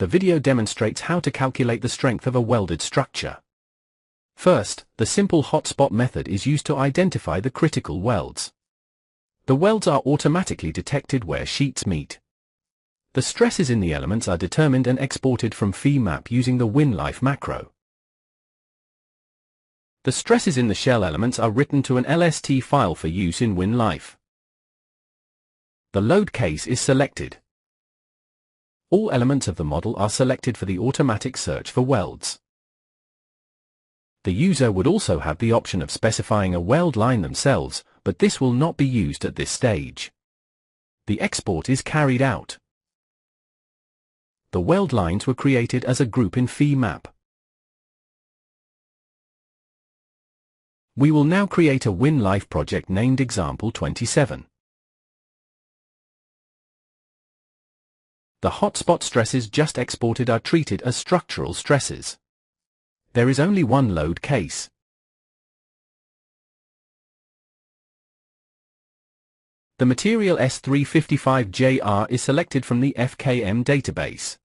The video demonstrates how to calculate the strength of a welded structure. First, the simple hotspot method is used to identify the critical welds. The welds are automatically detected where sheets meet. The stresses in the elements are determined and exported from Femap using the WinLife macro. The stresses in the shell elements are written to an LST file for use in WinLife. The load case is selected. All elements of the model are selected for the automatic search for welds. The user would also have the option of specifying a weld line themselves, but this will not be used at this stage. The export is carried out. The weld lines were created as a group in Femap. We will now create a WinLife project named Example 27. The hotspot stresses just exported are treated as structural stresses. There is only one load case. The material S355JR is selected from the FKM database.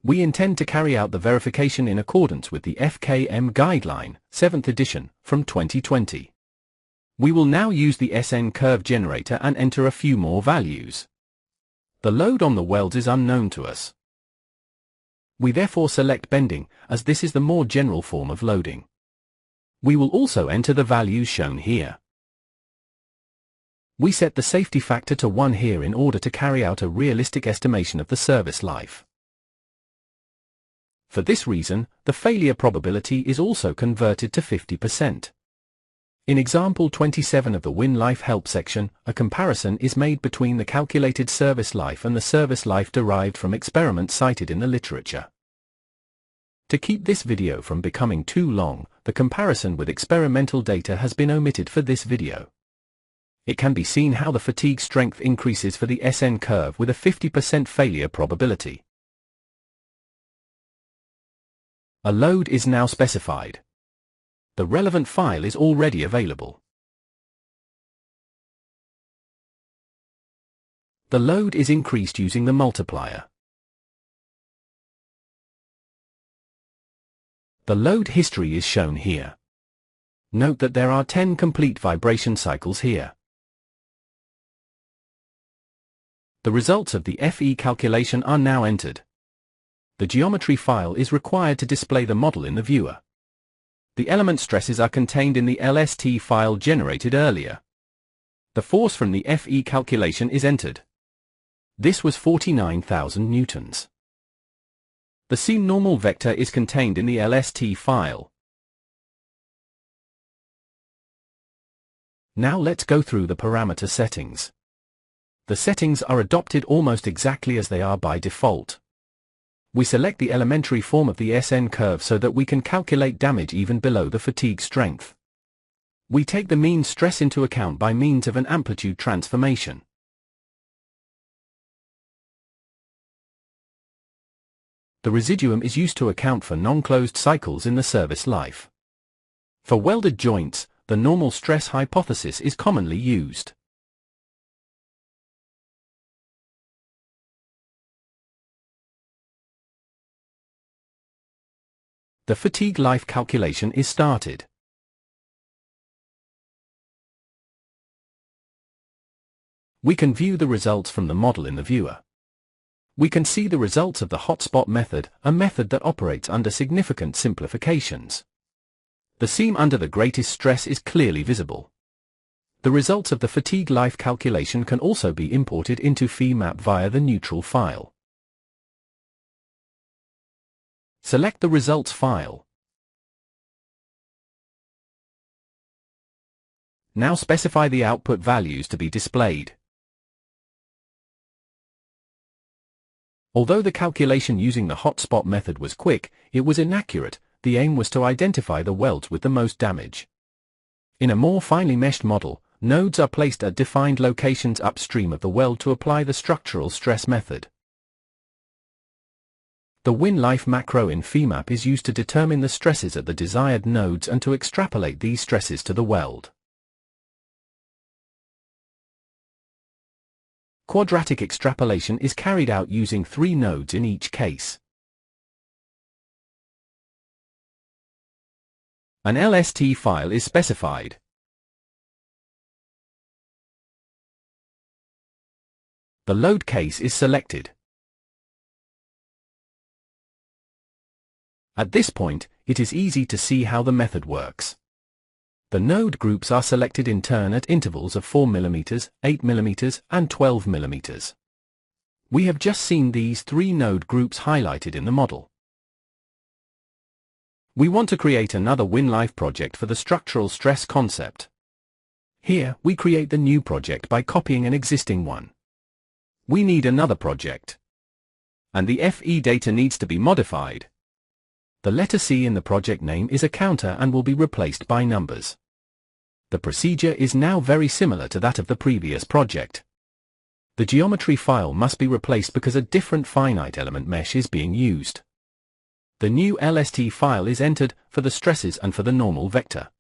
We intend to carry out the verification in accordance with the FKM Guideline, 7th edition, from 2020. We will now use the SN curve generator and enter a few more values. The load on the welds is unknown to us. We therefore select bending, as this is the more general form of loading. We will also enter the values shown here. We set the safety factor to 1 here in order to carry out a realistic estimation of the service life. For this reason, the failure probability is also converted to 50%. In example 27 of the WinLife help section, a comparison is made between the calculated service life and the service life derived from experiments cited in the literature. To keep this video from becoming too long, the comparison with experimental data has been omitted for this video. It can be seen how the fatigue strength increases for the SN curve with a 50% failure probability. A load is now specified. The relevant file is already available. The load is increased using the multiplier. The load history is shown here. Note that there are 10 complete vibration cycles here. The results of the FE calculation are now entered. The geometry file is required to display the model in the viewer. The element stresses are contained in the LST file generated earlier. The force from the FE calculation is entered. This was 49,000 newtons. The seam normal vector is contained in the LST file. Now let's go through the parameter settings. The settings are adopted almost exactly as they are by default. We select the elementary form of the SN curve so that we can calculate damage even below the fatigue strength. We take the mean stress into account by means of an amplitude transformation. The residuum is used to account for non-closed cycles in the service life. For welded joints, the normal stress hypothesis is commonly used. The fatigue life calculation is started. We can view the results from the model in the viewer. We can see the results of the hotspot method, a method that operates under significant simplifications. The seam under the greatest stress is clearly visible. The results of the fatigue life calculation can also be imported into Femap via the neutral file. Select the results file. Now specify the output values to be displayed. Although the calculation using the hotspot method was quick, it was inaccurate. The aim was to identify the welds with the most damage. In a more finely meshed model, nodes are placed at defined locations upstream of the weld to apply the structural stress method. The WinLife macro in Femap is used to determine the stresses at the desired nodes and to extrapolate these stresses to the weld. Quadratic extrapolation is carried out using 3 nodes in each case. An LST file is specified. The load case is selected. At this point, it is easy to see how the method works. The node groups are selected in turn at intervals of 4 mm, 8 mm, and 12 mm. We have just seen these 3 node groups highlighted in the model. We want to create another WinLife project for the structural stress concept. Here, we create the new project by copying an existing one. We need another project. And the FE data needs to be modified. The letter C in the project name is a counter and will be replaced by numbers. The procedure is now very similar to that of the previous project. The geometry file must be replaced because a different finite element mesh is being used. The new LST file is entered for the stresses and for the normal vector.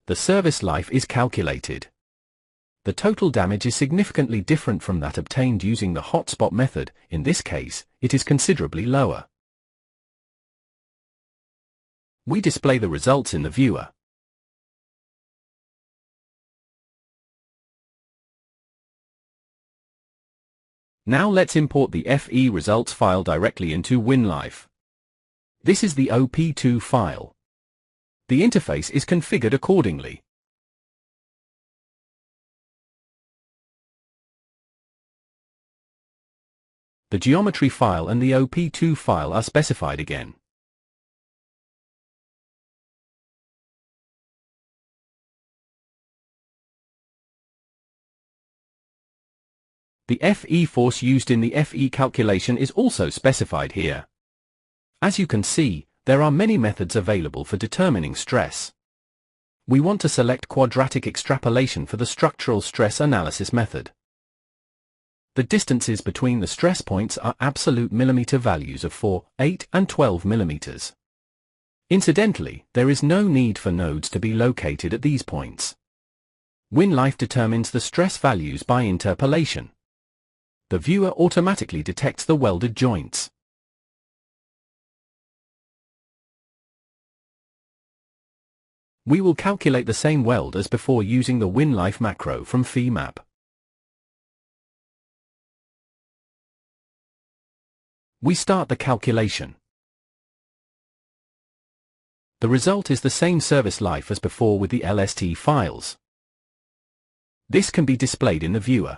The service life is calculated. The total damage is significantly different from that obtained using the hotspot method. In this case, it is considerably lower. We display the results in the viewer. Now let's import the FE results file directly into WinLife. This is the OP2 file. The interface is configured accordingly. The geometry file and the OP2 file are specified again. The FE force used in the FE calculation is also specified here. As you can see, there are many methods available for determining stress. We want to select quadratic extrapolation for the structural stress analysis method. The distances between the stress points are absolute millimeter values of 4, 8, and 12 millimeters. Incidentally, there is no need for nodes to be located at these points. WinLife determines the stress values by interpolation. The viewer automatically detects the welded joints. We will calculate the same weld as before using the WinLife macro from Femap. We start the calculation. The result is the same service life as before with the LST files. This can be displayed in the viewer.